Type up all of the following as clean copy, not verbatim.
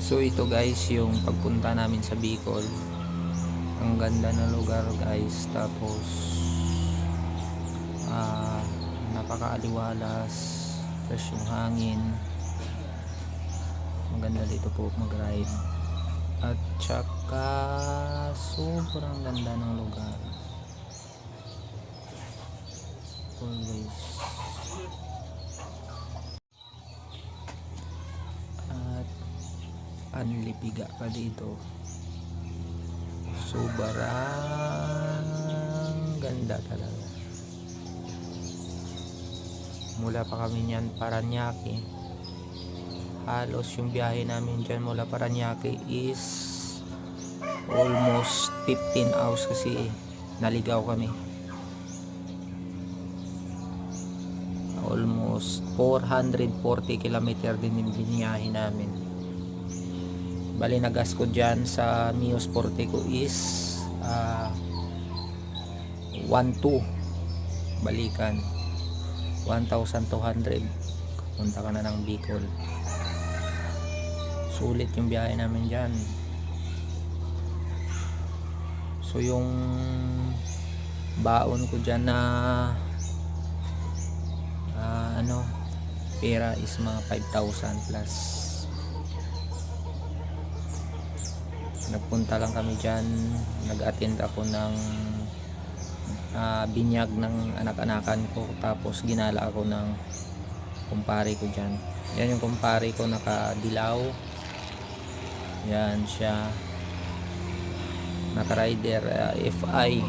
So ito guys yung pagpunta namin sa Bicol. Ang ganda ng lugar guys. Tapos napakaaliwalas, fresh yung hangin. Maganda dito po mag-ride. At saka sobrang ganda ng lugar. Always. At anlipiga pa dito. Sobrang ganda talaga. Mula pa kami niyan Paranaque. Halos yung biyahe namin dyan mula Paranaque is almost 15 hours kasi naligaw kami. Almost 440 kilometer din yung biniyahe namin. Bali nagas ko dyan sa Mio Sporte ko is 1,200 balikan 1,200. Punta ka na ng Bicol. Sulit yung biyahe namin dyan. So yung baon ko dyan na pera is mga 5,000 plus. Nagpunta lang kami dyan, nag-attend ako ng binyag ng anak-anakan ko, tapos ginala ako ng kumpare ko dyan. Yan yung kumpare ko, nakadilaw. Yan siya, naka-rider FI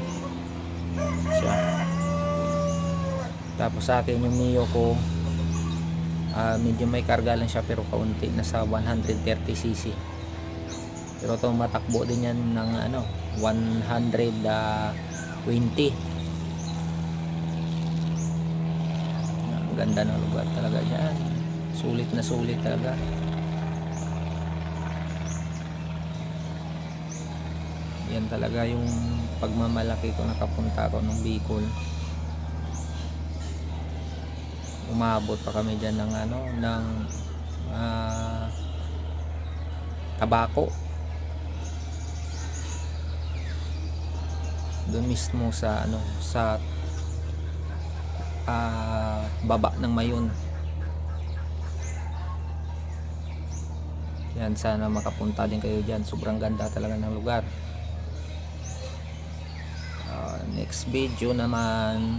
siya. Tapos sa akin yung Mio ko, medyo may karga lang siya pero kaunti, nasa 130cc. Pero ito matakbo din yan ng 120. Ang ganda ng lugar talaga dyan. Sulit na sulit talaga. Yan talaga yung pagmamalaki ko, nakapunta ako ng Bicol. Umabot pa kami dyan ng Tabako. Doon mismo sa baba ng Mayon. Yan, sana makapunta din kayo dyan. Sobrang ganda talaga ng lugar. Next video naman.